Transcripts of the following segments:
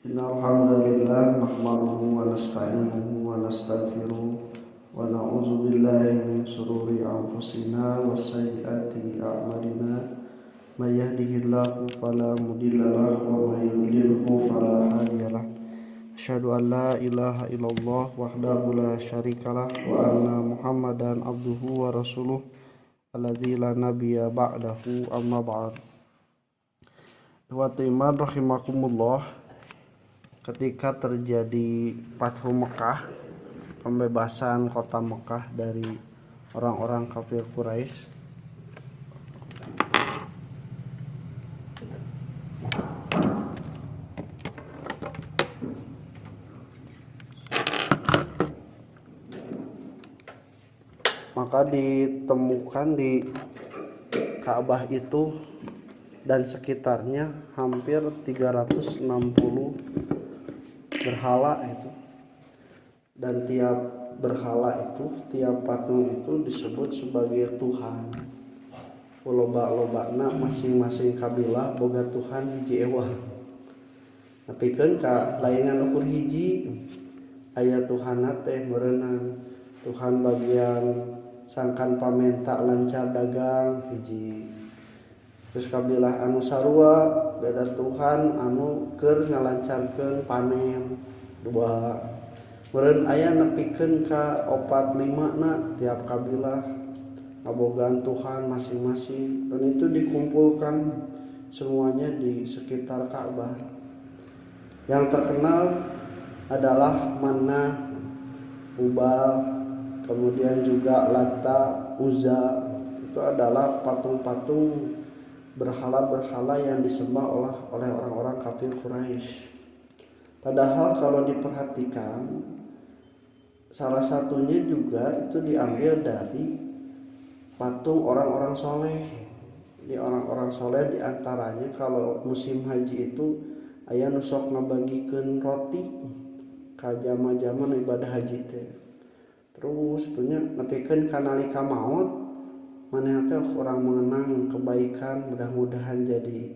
Innal hamdalillah nahmaduhu wa nasta'inuhu wa nastaghfiruh wa na'udzu billahi min shururi anfusina wa sayyiati a'malina may yahdihillahu fala mudilla lahu wa may yudlilhu fala hadiyalah. Asyhadu an la ilaha illallah wahdahu la syarikalah wa anna Muhammadan abduhu wa rasuluh alladzi la nabiyya ba'dahu amma ba'd. Wa iman rahimakumullah. Ketika terjadi Fathu Mekah, pembebasan kota Mekah dari orang-orang kafir Quraisy, maka ditemukan di Ka'bah itu dan sekitarnya hampir 360 berhala itu, dan tiap berhala itu, tiap patung itu disebut sebagai Tuhan. Loba-lobana masing-masing kabilah boga Tuhan hiji ewa. Napikeun ka laingan ukur hiji, aya Tuhan teh meureunang Tuhan bagian sangkan pamenta lancar dagang hiji. Terus kabilah anu sarua beda Tuhan anu keur ngalancarkeun panen dua. Meureun aya nepikeun ka 4-5 na tiap kabilah ngabogaan Tuhan masing-masing, dan itu dikumpulkan semuanya di sekitar Ka'bah. Yang terkenal adalah Manna, Hubal, kemudian juga Lata, Uzza. Itu adalah patung-patung berhala-berhala yang disembah oleh orang-orang kafir Quraisy. Padahal kalau diperhatikan, salah satunya juga itu diambil dari patung orang-orang soleh. Di orang-orang soleh diantaranya kalau musim haji itu aya nu sok ngabagikeun roti ka jama-jama ibadah haji teh. Terus itunya nepikeun ka nalika maot maneh teh orang mengenang kebaikan, mudah-mudahan jadi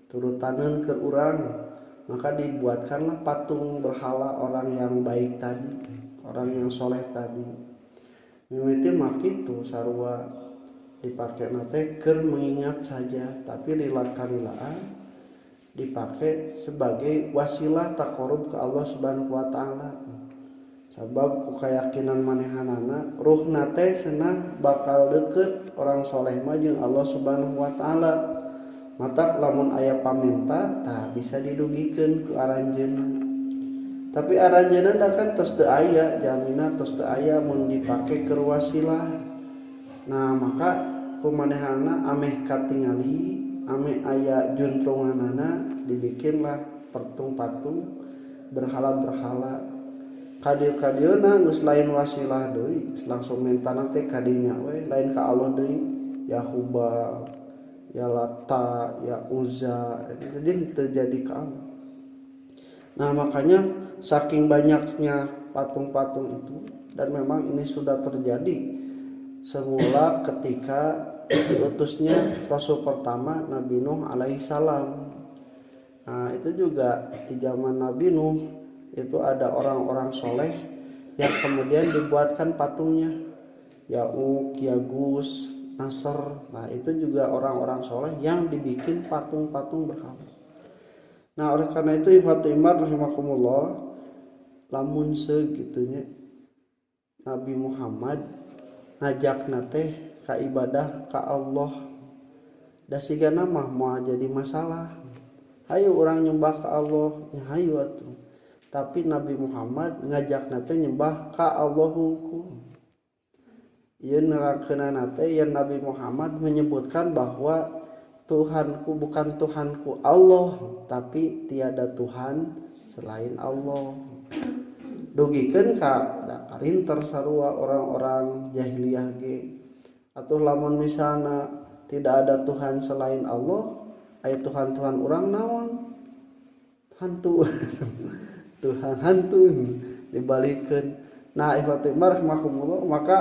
turutaneun ke urang, maka dibuatkanlah patung berhala orang yang baik tadi, orang yang soleh tadi. Mimiti mah kitu sarua dipake nate keur mengingat saja, tapi lila-kalilaan dipake sebagai wasilah taqarrub ke Allah Subhanahu wa taala. Sabab ku keyakinan manehanana ruh nate cenah bakal deket orang soleh mah jeung Allah Subhanahu wa taala. Matak lamun aya pamenta tah bisa didugikeun ku aranjeunna. Tapi aranjeunna da kan tos teu aya, jamina tos teu aya mun dipake keur wasilah. Nah, maka kumanehanana ameh katingali, ameh aya juntrunganana dibikinlah patung-patung berhala-berhala. Kadieu-kadieuna geus lain wasilah deui, langsung mentana teh kadinya we, lain ka Allah deui. Ya Hubal, ya Lata, ya Uzza, jadi terjadi ka Allah. Nah, makanya saking banyaknya patung-patung itu, dan memang ini sudah terjadi semula ketika diutusnya Rasul pertama Nabi Nuh alaihi salam. Nah, itu juga di zaman Nabi Nuh itu ada orang-orang soleh yang kemudian dibuatkan patungnya, Ya'uq, Yagus, Nasr. Nah, itu juga orang-orang soleh yang dibikin patung-patung berhala. Nah, oleh karena itu ikhwatu iman rahimakumullah, lamun segitunya Nabi Muhammad ngajak nate ka ibadah ka Allah, da sigana mah moal jadi masalah. Hayu orang nyembah ka Allah, nya hayu atuh. Tapi Nabi Muhammad ngajak nate nyembah ka Allah hungkul. Ieu nerangkeunana teh yang Nabi Muhammad menyebutkan bahwa Tuhanku bukan Tuhanku Allah, tapi tiada Tuhan selain Allah. Dugikeun ka da karinter sarua orang-orang jahiliyah ge. Atuh lamun misalna tidak ada Tuhan selain Allah, aya Tuhan-Tuhan urang naon? Hantu. Tuhan hantu dibalikkan. Nah, ikhwati rahmakumullah, maka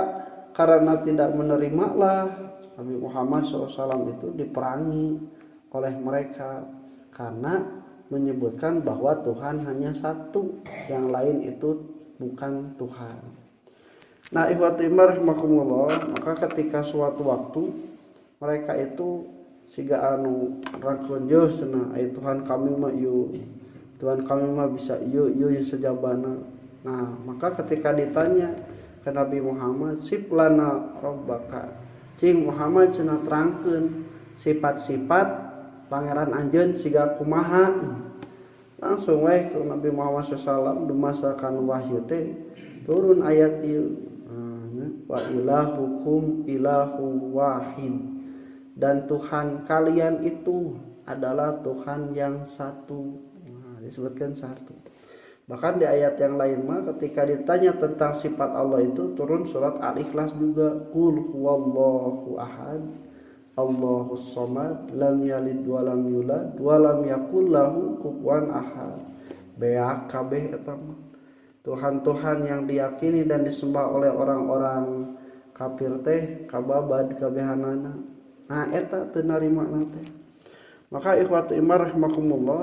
karena tidak menerimalah Nabi Muhammad SAW itu diperangi oleh mereka karena menyebutkan bahwa Tuhan hanya satu, yang lain itu bukan Tuhan. Nah, ikhwati rahimakumullah, maka ketika suatu waktu mereka itu siga anu rakun jeuh cenah aya Tuhan kami mah ieu, Tuhan kami mah bisa ieu sejabana. Nah, maka ketika ditanya ke Nabi Muhammad, sif lana rabbaka, cing Muhammad cenah terangkeun sifat-sifat pangeran anjeun siga kumaha. Langsung we ke Nabi Muhammad SAW dumasakan wahyu teh turun ayat ieu, wa ilahukum ilahu wahid, dan Tuhan kalian itu adalah Tuhan yang satu. Nah, disebutkan satu. Bahkan di ayat yang lain mah ketika ditanya tentang sifat Allah itu turun surat Al-Ikhlas juga, qul huwallahu ahad Allahus samad lam yalid wa lam yulad wa lam yakul lahu kufuwan ahad. Beak kabeh eta mah Tuhan-Tuhan yang diyakini dan disembah oleh orang-orang kafir teh kababad kabehanana. Nah eta teu narima teh. Maka ikhwatu iman rahimakumullah,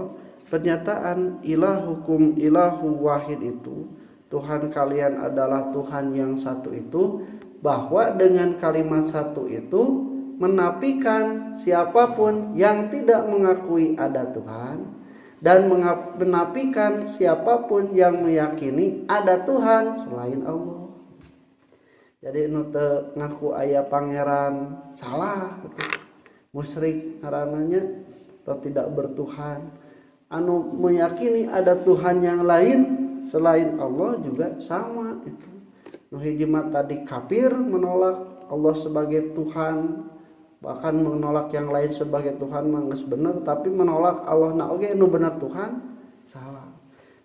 pernyataan ilahukum ilahu wahid itu, Tuhan kalian adalah Tuhan yang satu itu, bahwa dengan kalimat satu itu menafikan siapapun yang tidak mengakui ada Tuhan, dan menafikan siapapun yang meyakini ada Tuhan selain Allah. Jadi nu teu ngaku aya pangeran salah gitu. Musyrik ngarananya atau tidak bertuhan. Anu meyakini ada Tuhan yang lain selain Allah juga sama itu. Nu hiji mah tadi kafir menolak Allah sebagai Tuhan, bahkan menolak yang lain sebagai Tuhan mah geus bener, tapi menolak Allah na oge nu bener Tuhan salah.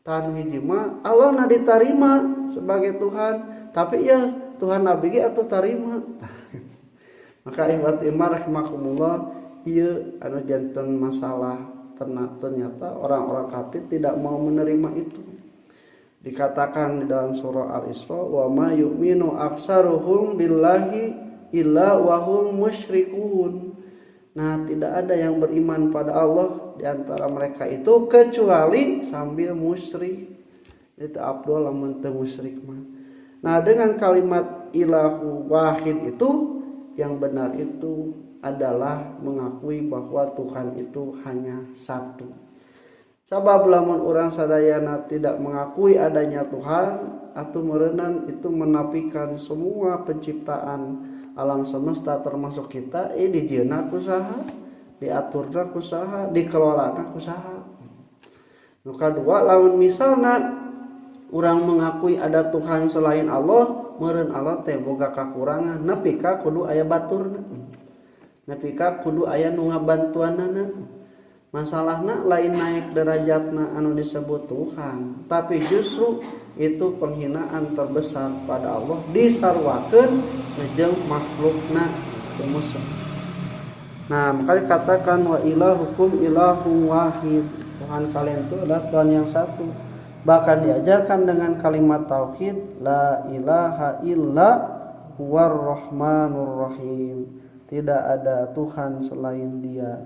Tan hiji mah Allah na ditarima sebagai Tuhan, tapi ya Tuhan nabi ge atuh tarima. Maka ikhwat iman rahimakumullah, ieu anu janten masalah ternyata orang-orang kafir tidak mau menerima itu. Dikatakan di dalam surah Al-Isra, wa ma yu'minu aksaruhum billahi illa wahum musyrikun. Nah, tidak ada yang beriman pada Allah di antara mereka itu kecuali sambil musyrik. Itu afdal lamun teu musyrik mah. Nah, dengan kalimat ilahu wahid itu yang benar itu adalah mengakui bahwa Tuhan itu hanya satu. Sabab lamun urang sadayana tidak mengakui adanya Tuhan atau merenang itu menafikan semua penciptaan alam semesta termasuk kita, dijieuna kusaha, diaturna kusaha, dikelolana kusaha. Nu kadua lamun misalna urang mengakui ada Tuhan selain Allah, meureun Allah teh boga kakurangan, nepi ka kudu aya baturna, nepi ka kudu aya nu ngabantuanana. Masalahna lain naik derajatna anu disebut Tuhan, tapi justru itu penghinaan terbesar pada Allah disarwakeun jeung makhlukna musuh. Nah, maka dikatakan wa ilahukum ilahu wahid, Tuhan kalian itu adalah Tuhan yang satu. Bahkan diajarkan dengan kalimat tauhid, la ilaha illa huwar rahmanur rahim, tidak ada Tuhan selain Dia.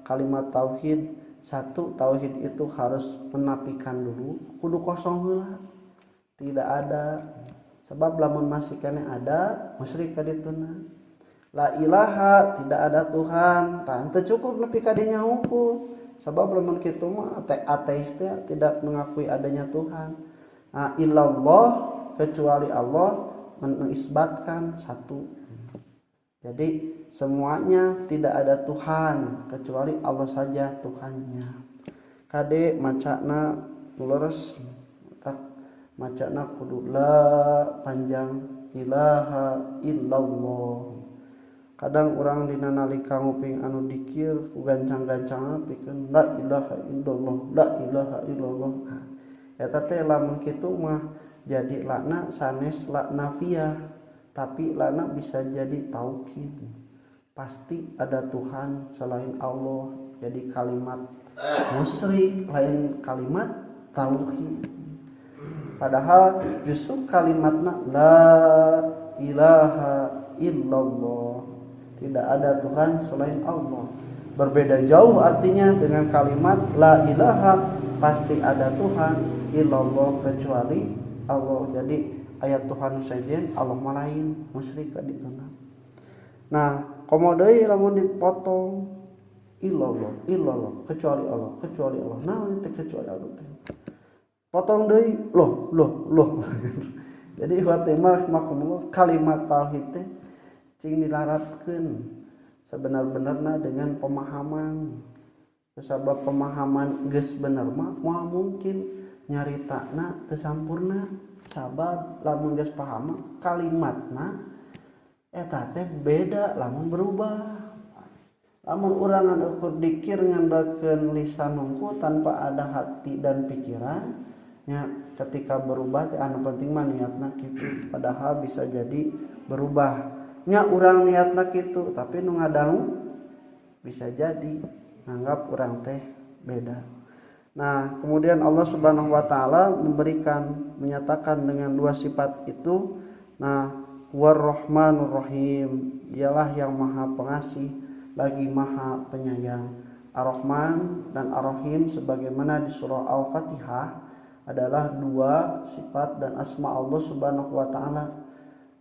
Kalimat tauhid satu, tauhid itu harus menafikan dulu, kudu kosong heula, tidak ada. Sebab lamun masih kene ada musyrik ka dituna. La ilaha, tidak ada Tuhan, teu cukup nepi ka dinya hukum. Sebab lamun kitu mah ateis tidak mengakui adanya Tuhan. Nah, illallah, kecuali Allah, mengisbatkan satu. Jadi semuanya tidak ada Tuhan kecuali Allah saja Tuhannya. Kade macana leres, tak macana kudu la panjang ilaha illallah. Kadang orang dina nalika nguping anu dikir ku gancang-gancangna pikeun la ilaha illallah, la ilaha illallah. Eta teh lamun kitu mah jadi lakna sanes la nafiyah, tapi lakna bisa jadi taukid. Pasti ada Tuhan selain Allah, jadi kalimat musyrik, lain kalimat tauhid. Padahal justru kalimatna la ilaha illallah, tidak ada Tuhan selain Allah. Berbeda jauh artinya dengan kalimat la ilaha, pasti ada Tuhan, illallah, kecuali Allah. Jadi ayat Tuhan sajen Allah malain musyrik ka dituna. Nah, komo deui lamun dipotong illallah, kecuali Allah. Nah, itu kecuali Allah teh. Potong deui loh. Jadi Fatimah rahimahullah kalimat tauhid teh cing dilaratkeun sebenar-benarna dengan pemahaman. Sabab pemahaman geus bener mah moal mungkin nyaritana teu sampurna. Sabab lamun geus paham kalimatna eta teh beda lamun berubah. Lamun urang ukur dikir ngandalkeun lisan hungkul tanpa ada hati dan pikiran, nya ketika berubah teh anu penting mah niatna kitu. Padahal bisa jadi berubah. Nya urang niatna kitu tapi nu ngadangu bisa jadi nganggap urang teh beda. Nah, kemudian Allah Subhanahu wa taala menyatakan dengan dua sifat itu. Nah, War-Rahmanur Rahim, dialah yang Maha Pengasih lagi Maha Penyayang. Ar-Rahman dan Ar-Rahim sebagaimana di surah Al-Fatihah adalah dua sifat dan asma Allah Subhanahu wa taala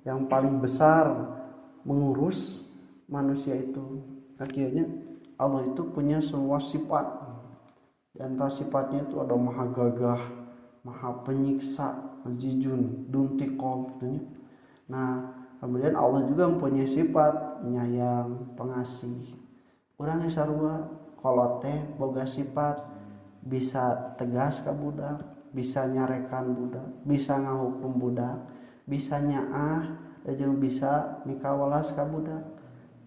yang paling besar mengurus manusia itu. Akhirnya Allah itu punya semua sifat. Di antara sifatnya itu ada maha gagah, maha penyiksa, azizun, duntiqom. Nah, kemudian Allah juga mempunyai sifat penyayang, pengasih. Urang sarua kalau teh boga sifat bisa tegas ka budak, bisa nyarekan budak, bisa ngahukum budak, bisa nyaah jeung bisa mikawalas ka budak.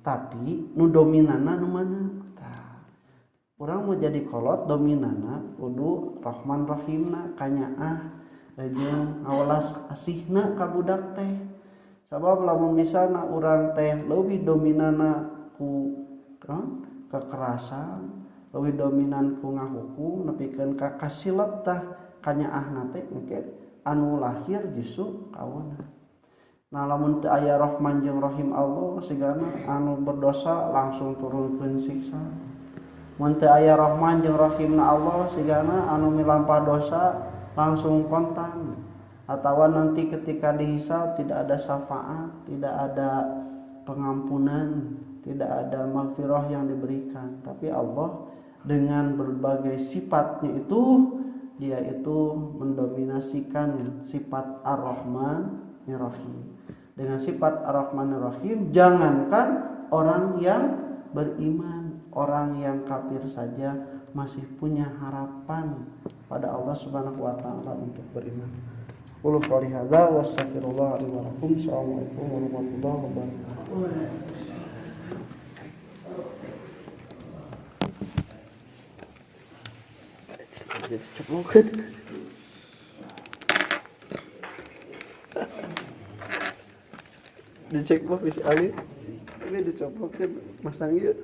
Tapi nu dominanna nu mana? Tah. Urang mau jadi kolot dominanna kudu Rahman Rahimna kanyaah jeung ngawalas asihna ka budak teh. Sabab lamun misalna urang teh leuwih dominanna ku kekerasan, leuwih dominan ku ngahukum nepikeun ka kasilep tah kanyaahna teh engke anu lahir justru kawana. Nah, lamun teu aya Rahman jeung Rahim Allah sigana anu berdosa langsung turunkeun siksa. Mun teu aya Rahman jeung Rahimna Allah sigana anu milampah dosa langsung kontan. Atawa nanti ketika dihisab tidak ada syafaat, tidak ada pengampunan, tidak ada maghfirah yang diberikan. Tapi Allah dengan berbagai sifatnya itu, dia itu mendominasikan sifat Ar-Rahman Ar-Rahim. Dengan sifat Ar-Rahman Ar-Rahim, jangankan orang yang beriman, orang yang kafir saja masih punya harapan pada Allah Subhanahu wa taala untuk beriman. Qul qouli hadza wa astaghfirullah li wa lakum. Assalamualaikum warahmatullahi wabarakatuh. Jadi ceplokeun. Dicek mah visi Ali ini dicoplokeun masang ieu.